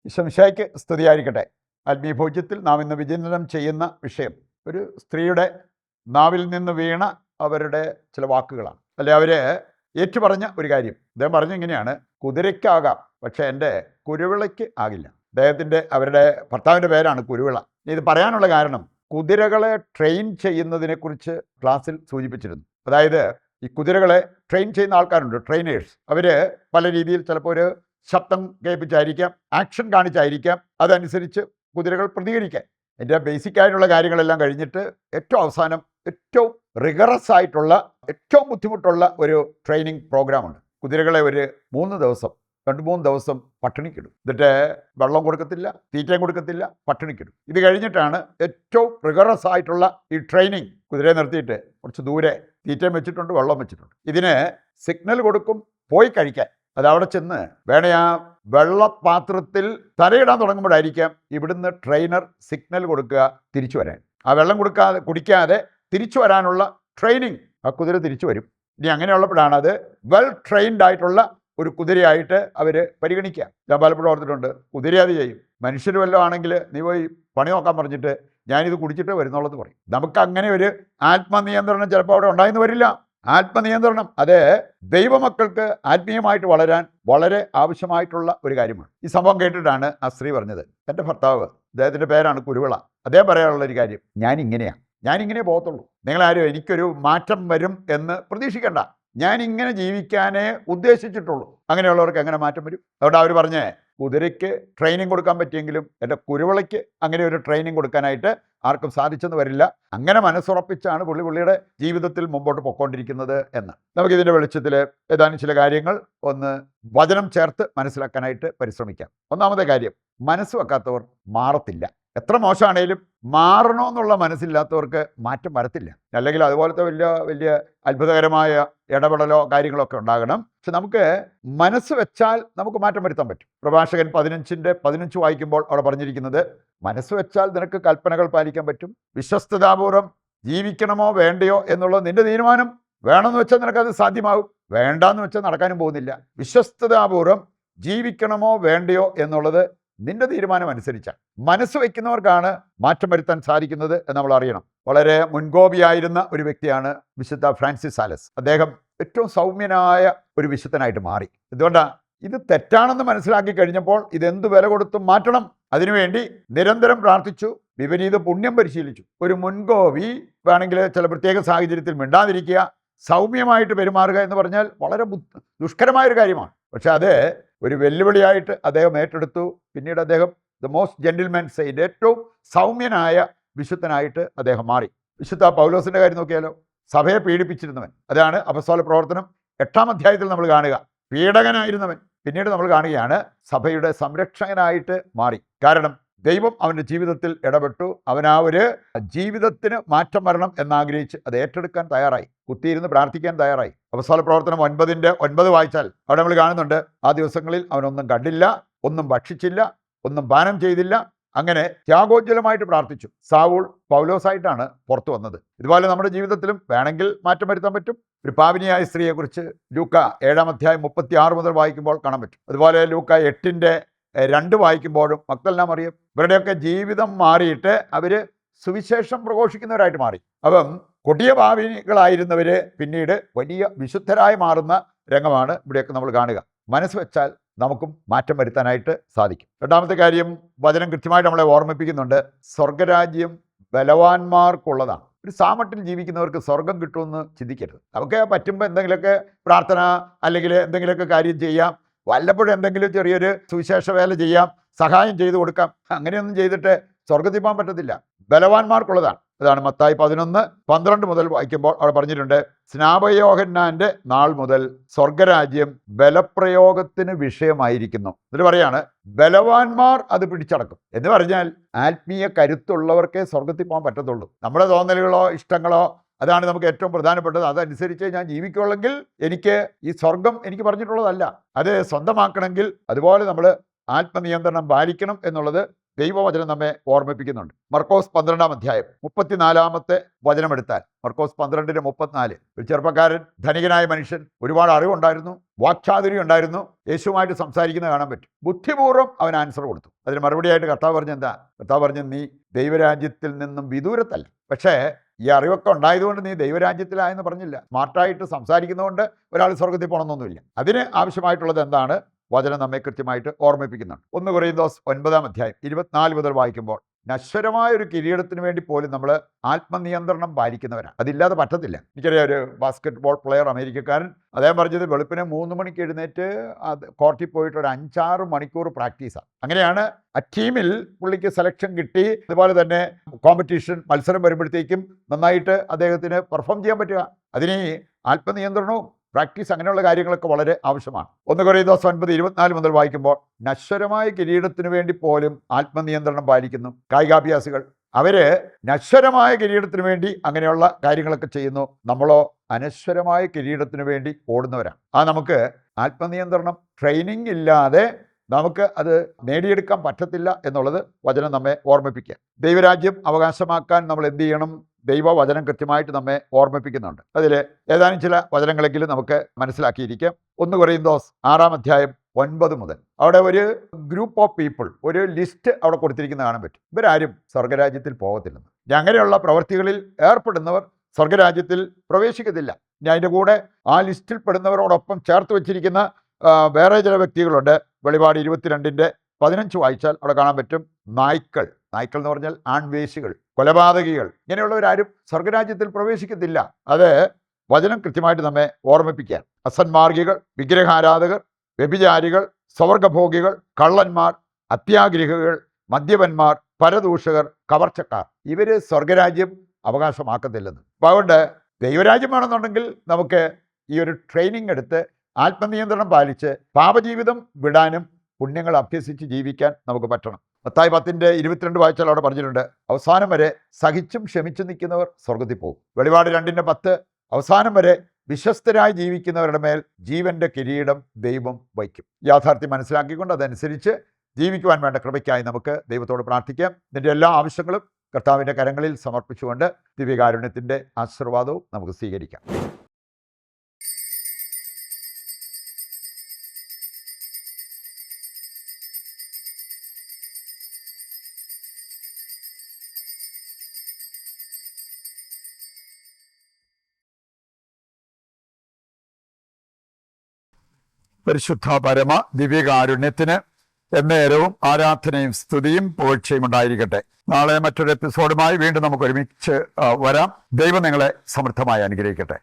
ഈശോമിശിഹായ്ക്ക് സ്തുതിയായിരിക്കട്ടെ. ആത്മീയ ഭോജ്യത്തിൽ നാം ഇന്ന് വിചിന്തനം ചെയ്യുന്ന വിഷയം ഒരു സ്ത്രീയുടെ നാവിൽ നിന്ന് വീണ അവരുടെ ചില വാക്കുകളാണ്. അല്ലെ, അവർ ഏറ്റുപറഞ്ഞ ഒരു കാര്യം. അദ്ദേഹം പറഞ്ഞ ഇങ്ങനെയാണ്: കുതിരയ്ക്കാകാം, പക്ഷേ എൻ്റെ കുരുവിളയ്ക്ക് ആകില്ല. അവരുടെ ഭർത്താവിൻ്റെ പേരാണ് കുരുവിള. ഇത് പറയാനുള്ള കാരണം കുതിരകളെ ട്രെയിൻ ചെയ്യുന്നതിനെക്കുറിച്ച് ക്ലാസ്സിൽ സൂചിപ്പിച്ചിരുന്നു. അതായത് ഈ കുതിരകളെ ട്രെയിൻ ചെയ്യുന്ന ആൾക്കാരുണ്ട്, ട്രെയിനേഴ്സ്. അവർ പല രീതിയിൽ ചിലപ്പോൾ ഒരു ശബ്ദം കേൾപ്പിച്ചായിരിക്കാം, ആക്ഷൻ കാണിച്ചായിരിക്കാം, അതനുസരിച്ച് കുതിരകൾ പ്രതികരിക്കാൻ. എൻ്റെ ബേസിക് ആയിട്ടുള്ള കാര്യങ്ങളെല്ലാം കഴിഞ്ഞിട്ട് ഏറ്റവും അവസാനം ഏറ്റവും റിഗറസ് ആയിട്ടുള്ള ഏറ്റവും ബുദ്ധിമുട്ടുള്ള ഒരു ട്രെയിനിങ് പ്രോഗ്രാമുണ്ട്. കുതിരകളെ ഒരു 2-3 ദിവസം പട്ടിണിക്കിടും. എന്നിട്ട് വെള്ളം കൊടുക്കത്തില്ല, തീറ്റയും കൊടുക്കത്തില്ല, പട്ടിണിക്കിടും. ഇത് കഴിഞ്ഞിട്ടാണ് ഏറ്റവും റിഗറസ് ആയിട്ടുള്ള ഈ ട്രെയിനിങ്. കുതിരയെ നിർത്തിയിട്ട് കുറച്ച് ദൂരെ തീറ്റയും വെച്ചിട്ടുണ്ട്, വെള്ളം വെച്ചിട്ടുണ്ട്. ഇതിന് സിഗ്നൽ കൊടുക്കും പോയി കഴിക്കാൻ. അതവിടെ ചെന്ന് വേണേ ആ വെള്ളപാത്രത്തിൽ തലയിടാൻ തുടങ്ങുമ്പോഴായിരിക്കാം ഇവിടുന്ന് ട്രെയിനർ സിഗ്നൽ കൊടുക്കുക തിരിച്ചു വരാൻ. ആ വെള്ളം കുടിക്കാതെ തിരിച്ചു വരാനുള്ള ട്രെയിനിങ് ആ കുതിര തിരിച്ചു വരും. ഇനി അങ്ങനെയുള്ളപ്പോഴാണ് അത് വെൽ ട്രെയിൻഡ് ആയിട്ടുള്ള ഒരു കുതിരയായിട്ട് അവർ പരിഗണിക്കുക. ഞാൻ പലപ്പോഴും ഓർത്തിട്ടുണ്ട്, കുതിര അത് ചെയ്യും. മനുഷ്യർ വല്ലതും ആണെങ്കിൽ നീ പോയി പണി നോക്കാൻ പറഞ്ഞിട്ട് ഞാനിത് കുടിച്ചിട്ട് വരുന്നുള്ളത് പറയും. നമുക്ക് അങ്ങനെ ഒരു ആത്മനിയന്ത്രണം ചിലപ്പോൾ അവിടെ ഉണ്ടായെന്ന് വരില്ല. ആത്മനിയന്ത്രണം അത് ദൈവമക്കൾക്ക് ആത്മീയമായിട്ട് വളരാൻ വളരെ ആവശ്യമായിട്ടുള്ള ഒരു കാര്യമാണ്. ഈ സംഭവം കേട്ടിട്ടാണ് ആ സ്ത്രീ പറഞ്ഞത്, എൻ്റെ ഭർത്താവ്, അദ്ദേഹത്തിൻ്റെ പേരാണ് കുരുവിള, അദ്ദേഹം പറയാനുള്ളൊരു കാര്യം: ഞാനിങ്ങനെ പോകത്തുള്ളൂ. നിങ്ങളാരും എനിക്കൊരു മാറ്റം വരും എന്ന് പ്രതീക്ഷിക്കേണ്ട. ഞാനിങ്ങനെ ജീവിക്കാനേ ഉദ്ദേശിച്ചിട്ടുള്ളൂ. അങ്ങനെയുള്ളവർക്ക് എങ്ങനെ മാറ്റം വരും? അതുകൊണ്ട് അവർ പറഞ്ഞേ, കുതിരയ്ക്ക് ട്രെയിനിങ് കൊടുക്കാൻ പറ്റിയെങ്കിലും എൻ്റെ കുരുവിളയ്ക്ക് അങ്ങനെ ഒരു ട്രെയിനിങ് കൊടുക്കാനായിട്ട് ആർക്കും സാധിച്ചെന്ന് വരില്ല. അങ്ങനെ മനസ്സുറപ്പിച്ചാണ് പുള്ളിയുടെ ജീവിതത്തിൽ മുമ്പോട്ട് പൊയ്ക്കൊണ്ടിരിക്കുന്നത് എന്ന്. നമുക്കിതിൻ്റെ വെളിച്ചത്തിൽ ഏതാനും ചില കാര്യങ്ങൾ ഒന്ന് വചനം ചേർത്ത് മനസ്സിലാക്കാനായിട്ട് പരിശ്രമിക്കാം. ഒന്നാമത്തെ കാര്യം, മനസ്സ് വെക്കാത്തവർ മാറത്തില്ല. എത്ര മോശമാണേലും മാറണമെന്നുള്ള മനസ്സില്ലാത്തവർക്ക് മാറ്റം വരത്തില്ല. അല്ലെങ്കിൽ അതുപോലത്തെ വലിയ അത്ഭുതകരമായ ഇടപെടലോ കാര്യങ്ങളൊക്കെ ഉണ്ടാകണം. പക്ഷെ നമുക്ക് മനസ്സ് വെച്ചാൽ നമുക്ക് മാറ്റം വരുത്താൻ പറ്റും. പ്രഭാഷകൻ 15:15 വായിക്കുമ്പോൾ അവിടെ പറഞ്ഞിരിക്കുന്നത്, മനസ്സ് വെച്ചാൽ നിനക്ക് കൽപ്പനകൾ പാലിക്കാൻ പറ്റും. വിശ്വസ്തതാപൂർവം ജീവിക്കണമോ വേണ്ടയോ എന്നുള്ളത് നിന്റെ തീരുമാനം. വേണമെന്ന് വെച്ചാൽ നിനക്കത് സാധ്യമാകും, വേണ്ടാന്ന് വെച്ചാൽ നടക്കാനും പോകുന്നില്ല. വിശ്വസ്തതാപൂർവം ജീവിക്കണമോ വേണ്ടയോ എന്നുള്ളത് നിന്റെ തീരുമാനം അനുസരിച്ചാണ്. മനസ്സ് വയ്ക്കുന്നവർക്കാണ് മാറ്റം വരുത്താൻ സാധിക്കുന്നത് എന്ന് നമ്മൾ അറിയണം. വളരെ മുൻകോപിയായിരുന്ന ഒരു വ്യക്തിയാണ് വിശുദ്ധ ഫ്രാൻസിസ് സാലസ്. അദ്ദേഹം ഏറ്റവും സൗമ്യനായ ഒരു വിശുദ്ധനായിട്ട് മാറി. എന്തുകൊണ്ടാണ്? ഇത് തെറ്റാണെന്ന് മനസ്സിലാക്കി കഴിഞ്ഞപ്പോൾ ഇതെന്ത് വില കൊടുത്തും മാറ്റണം. അതിനുവേണ്ടി നിരന്തരം പ്രാർത്ഥിച്ചു, വിപരീത പുണ്യം പരിശീലിച്ചു. ഒരു മുൻകോപി വേണമെങ്കിൽ ചില പ്രത്യേക സാഹചര്യത്തിൽ മിണ്ടാതിരിക്കുക, സൗമ്യമായിട്ട് പെരുമാറുക എന്ന് പറഞ്ഞാൽ വളരെ ദുഷ്കരമായൊരു കാര്യമാണ്. പക്ഷെ അത് ഒരു വെല്ലുവിളിയായിട്ട് അദ്ദേഹം ഏറ്റെടുത്തു. പിന്നീട് അദ്ദേഹം ദ മോസ്റ്റ് ജെന്റിൽമാൻ സെയിന്റ്, ഏറ്റവും സൗമ്യനായ വിശുദ്ധനായിട്ട് അദ്ദേഹം മാറി. വിശുദ്ധ പൗലോസിൻ്റെ കാര്യം നോക്കിയാലോ, സഭയെ പീഡിപ്പിച്ചിരുന്നവൻ. അതാണ് അപ്പസ്തോല പ്രവർത്തനം 8-ാം അധ്യായത്തിൽ നമ്മൾ കാണുക. പീഡകനായിരുന്നവൻ പിന്നീട് നമ്മൾ കാണുകയാണ് സഭയുടെ സംരക്ഷകനായിട്ട് മാറി. കാരണം ദൈവം അവൻ്റെ ജീവിതത്തിൽ ഇടപെട്ടു. അവൻ ആ ഒരു ജീവിതത്തിന് മാറ്റം വരണം എന്നാഗ്രഹിച്ച് അത് ഏറ്റെടുക്കാൻ തയ്യാറായി, കുത്തിയിരുന്ന് പ്രാർത്ഥിക്കാൻ തയ്യാറായി. അപ്പസ്തോല പ്രവർത്തനം 9:9 വായിച്ചാൽ അവിടെ നമ്മൾ കാണുന്നുണ്ട്, ആ ദിവസങ്ങളിൽ അവനൊന്നും കണ്ടില്ല, ഒന്നും ഭക്ഷിച്ചില്ല, ഒന്നും പാനം ചെയ്തില്ല. അങ്ങനെ ത്യാഗോജ്വലമായിട്ട് പ്രാർത്ഥിച്ചു. സാവൂൾ പൗലോസായിട്ടാണ് പുറത്തു വന്നത്. ഇതുപോലെ നമ്മുടെ ജീവിതത്തിലും വേണമെങ്കിൽ മാറ്റം വരുത്താൻ പറ്റും. ഒരു പാപിനിയായ സ്ത്രീയെക്കുറിച്ച് ലൂക്ക 7-ാം അധ്യായം 36 മുതൽ വായിക്കുമ്പോൾ കാണാൻ പറ്റും. അതുപോലെ ലൂക്ക 8:2 വായിക്കുമ്പോഴും മഗ്ദലന മറിയം, ഇവരുടെയൊക്കെ ജീവിതം മാറിയിട്ട് അവർ സുവിശേഷം പ്രഘോഷിക്കുന്നവരായിട്ട് മാറി. അപ്പം കൊടിയ പാപിനികളായിരുന്നവർ പിന്നീട് വലിയ വിശുദ്ധരായി മാറുന്ന രംഗമാണ് ഇവിടെയൊക്കെ നമ്മൾ കാണുക. മനസ്സ് വെച്ചാൽ നമുക്കും മാറ്റം വരുത്താനായിട്ട് സാധിക്കും. രണ്ടാമത്തെ കാര്യം, വചനം കൃത്യമായിട്ട് നമ്മളെ ഓർമ്മിപ്പിക്കുന്നുണ്ട്, സ്വർഗരാജ്യം ബലവാന്മാർക്കുള്ളതാണ്. ഒരു സാമട്ടിൽ ജീവിക്കുന്നവർക്ക് സ്വർഗം കിട്ടുമെന്ന് ചിന്തിക്കരുത്. നമുക്ക് പറ്റുമ്പോൾ എന്തെങ്കിലുമൊക്കെ പ്രാർത്ഥന അല്ലെങ്കിൽ എന്തെങ്കിലുമൊക്കെ കാര്യം ചെയ്യാം, വല്ലപ്പോഴും എന്തെങ്കിലും ചെറിയൊരു സുവിശേഷ വേല ചെയ്യാം, സഹായം ചെയ്തു കൊടുക്കാം. അങ്ങനെയൊന്നും ചെയ്തിട്ട് സ്വർഗത്തിൽ പോകാൻ പറ്റത്തില്ല. ബലവാന്മാർക്കുള്ളതാണ്. അതാണ് മത്തായി 11:12 മുതൽ വായിക്കുമ്പോൾ അവിടെ പറഞ്ഞിട്ടുണ്ട്, സ്നാപകയോഹന്നാന്റെ നാൾ മുതൽ സ്വർഗരാജ്യം ബലപ്രയോഗത്തിന് വിഷയമായിരിക്കുന്നു. എന്നിട്ട് പറയാണ്, ബലവാന്മാർ അത് പിടിച്ചടക്കും. എന്ന് പറഞ്ഞാൽ ആത്മീയ കരുത്തുള്ളവർക്കേ സ്വർഗത്തിൽ പോകാൻ പറ്റത്തുള്ളൂ. നമ്മുടെ തോന്നലുകളോ ഇഷ്ടങ്ങളോ അതാണ് നമുക്ക് ഏറ്റവും പ്രധാനപ്പെട്ടത്. അതനുസരിച്ച് ഞാൻ ജീവിക്കുള്ളെങ്കിൽ എനിക്ക് ഈ സ്വർഗം എനിക്ക് പറഞ്ഞിട്ടുള്ളതല്ല. അത് സ്വന്തമാക്കണമെങ്കിൽ അതുപോലെ നമ്മൾ ആത്മനിയന്ത്രണം പാലിക്കണം എന്നുള്ളത് ദൈവവചനം നമ്മെ ഓർമ്മിപ്പിക്കുന്നുണ്ട്. മർക്കോസ് 12-ാം അധ്യായം 34-ാമത്തെ വചനമെടുത്താൽ, മർക്കോസ് 12:34, ഒരു ചെറുപ്പക്കാരൻ, ധനികനായ മനുഷ്യൻ, ഒരുപാട് അറിവുണ്ടായിരുന്നു, വാക്ചാതുര്യം ഉണ്ടായിരുന്നു, യേശുവുമായിട്ട് സംസാരിക്കുന്നത് കാണാൻ പറ്റും. ബുദ്ധിപൂർവ്വം അവൻ ആൻസർ കൊടുത്തു. അതിന് മറുപടിയായിട്ട് കർത്താവ് പറഞ്ഞ എന്താ? കർത്താവ് പറഞ്ഞു, നീ ദൈവരാജ്യത്തിൽ നിന്നും വിദൂരത്തല്ല. പക്ഷേ ഈ അറിവൊക്കെ ഉണ്ടായതുകൊണ്ട് നീ ദൈവരാജ്യത്തിലായെന്ന് പറഞ്ഞില്ല. സ്മാർട്ടായിട്ട് സംസാരിക്കുന്നതുകൊണ്ട് ഒരാൾ സ്വർഗത്തിൽ പോകണമെന്നൊന്നുമില്ല. അതിന് ആവശ്യമായിട്ടുള്ളത് എന്താണ്? വചനം നമ്മെ കൃത്യമായിട്ട് ഓർമ്മിപ്പിക്കുന്നുണ്ട്. 1 കൊരിന്തോസ് 9-ാം അധ്യായം 24 മുതൽ വായിക്കുമ്പോൾ, നശ്വരമായ ഒരു കിരീടത്തിന് വേണ്ടി പോലും നമ്മൾ ആത്മനിയന്ത്രണം പാലിക്കുന്നവരാണ്. അതില്ലാതെ പറ്റത്തില്ല. എനിക്കറിയാം, ഒരു ബാസ്കറ്റ് ബോൾ പ്ലെയർ, അമേരിക്കക്കാരൻ, അദ്ദേഹം പറഞ്ഞത് വെളുപ്പിനെ 3 മണിക്ക് എഴുന്നേറ്റ് കോർട്ടിൽ പോയിട്ട് ഒരു 5-6 മണിക്കൂർ പ്രാക്ടീസാണ്. അങ്ങനെയാണ് ആ ടീമിൽ പുള്ളിക്ക് സെലക്ഷൻ കിട്ടി. അതുപോലെ തന്നെ കോമ്പറ്റീഷൻ, മത്സരം വരുമ്പോഴത്തേക്കും നന്നായിട്ട് അദ്ദേഹത്തിന് പെർഫോം ചെയ്യാൻ പറ്റുക. അതിന് ആത്മനിയന്ത്രണവും പ്രാക്ടീസ്, അങ്ങനെയുള്ള കാര്യങ്ങളൊക്കെ വളരെ ആവശ്യമാണ്. 1 കൊരിന്തോസ് 9:24 മുതൽ വായിക്കുമ്പോൾ, നശ്വരമായ കിരീടത്തിന് വേണ്ടി പോലും ആത്മനിയന്ത്രണം പാലിക്കുന്നു. കായികാഭ്യാസികൾ, അവര് നശ്വരമായ കിരീടത്തിന് വേണ്ടി അങ്ങനെയുള്ള കാര്യങ്ങളൊക്കെ ചെയ്യുന്നു. നമ്മളോ അനശ്വരമായ കിരീടത്തിന് വേണ്ടി ഓടുന്നവരാണ്. നമുക്ക് ആത്മനിയന്ത്രണം ട്രെയിനിങ് ഇല്ലാതെ നമുക്ക് അത് നേടിയെടുക്കാൻ പറ്റത്തില്ല എന്നുള്ളത് വചനം നമ്മെ ഓർമ്മിപ്പിക്കുക. ദൈവരാജ്യം അവകാശമാക്കാൻ നമ്മൾ എന്ത് ചെയ്യണം? ദൈവവചനം കൃത്യമായിട്ട് നമ്മെ ഓർമ്മിപ്പിക്കുന്നുണ്ട്. അതിൽ ഏതാനും ചില വചനങ്ങളെങ്കിലും നമുക്ക് മനസ്സിലാക്കിയിരിക്കാം. 1 കൊരിന്തോസ് 6-ാം അധ്യായം 9 മുതൽ, അവിടെ ഒരു ഗ്രൂപ്പ് ഓഫ് പീപ്പിൾ, ഒരു ലിസ്റ്റ് അവിടെ കൊടുത്തിരിക്കുന്നത് കാണാൻ പറ്റും. ഇവരാരും സ്വർഗരാജ്യത്തിൽ പോകത്തില്ലെന്ന്. അങ്ങനെയുള്ള പ്രവൃത്തികളിൽ ഏർപ്പെടുന്നവർ സ്വർഗരാജ്യത്തിൽ പ്രവേശിക്കത്തില്ല. ഞാൻ അതിൻ്റെ കൂടെ ആ ലിസ്റ്റിൽ പെടുന്നവരോടൊപ്പം ചേർത്ത് വെച്ചിരിക്കുന്ന വേറെ ചില വ്യക്തികളുണ്ട്. വെളിപാട് 22:15 വായിച്ചാൽ അവിടെ കാണാൻ പറ്റും, നായ്ക്കൾ എന്ന് പറഞ്ഞാൽ ആൺവേശികൾ, കൊലപാതകികൾ, ഇങ്ങനെയുള്ളവരാരും സ്വർഗരാജ്യത്തിൽ പ്രവേശിക്കത്തില്ല. അത് വചനം കൃത്യമായിട്ട് നമ്മെ ഓർമ്മിപ്പിക്കുക. അസന്മാർഗികൾ, വിഗ്രഹാരാധകർ, വ്യഭിചാരികൾ, സ്വർഗഭോഗികൾ, കള്ളന്മാർ, അത്യാഗ്രഹികൾ, മദ്യപന്മാർ, പരദൂഷകർ, കവർച്ചക്കാർ, ഇവര് സ്വർഗരാജ്യം അവകാശമാക്കത്തില്ലെന്ന്. അപ്പോൾ അതുകൊണ്ട് ദൈവരാജ്യം വേണമെന്നുണ്ടെങ്കിൽ നമുക്ക് ഈ ഒരു ട്രെയിനിങ് എടുത്ത് ആത്മനിയന്ത്രണം പാലിച്ച് പാപജീവിതം വിടാനും പുണ്യങ്ങൾ അഭ്യസിച്ച് ജീവിക്കാൻ നമുക്ക് പറ്റണം. മത്തായി 10:22 വായിച്ചാൽ അവിടെ പറഞ്ഞിട്ടുണ്ട്, അവസാനം വരെ സഹിച്ചും ക്ഷമിച്ചു നിൽക്കുന്നവർ സ്വർഗത്തിൽ പോകും. വെളിപാട് 2:10, അവസാനം വരെ വിശ്വസ്തരായി ജീവിക്കുന്നവരുടെ മേൽ ജീവന്റെ കിരീടം ദൈവം വയ്ക്കും. യാഥാർത്ഥ്യം മനസ്സിലാക്കിക്കൊണ്ട് അതനുസരിച്ച് ജീവിക്കുവാൻ വേണ്ട കൃപയ്ക്കായി നമുക്ക് ദൈവത്തോട് പ്രാർത്ഥിക്കാം. ഇതിൻ്റെ എല്ലാ ആവശ്യങ്ങളും കർത്താവിൻ്റെ കരങ്ങളിൽ സമർപ്പിച്ചുകൊണ്ട് ദിവ്യകാരുണ്യത്തിൻ്റെ ആശീർവാദവും നമുക്ക് സ്വീകരിക്കാം. പരിശുദ്ധ പരമ ദിവ്യകാരുണ്യത്തിന് എന്നേരവും ആരാധനയും സ്തുതിയും പുകഴ്ചയും ഉണ്ടായിരിക്കട്ടെ. നാളെ മറ്റൊരു എപ്പിസോഡുമായി വീണ്ടും നമുക്ക് ഒരുമിച്ച് വരാം. ദൈവം നിങ്ങളെ സമൃദ്ധമായി അനുഗ്രഹിക്കട്ടെ.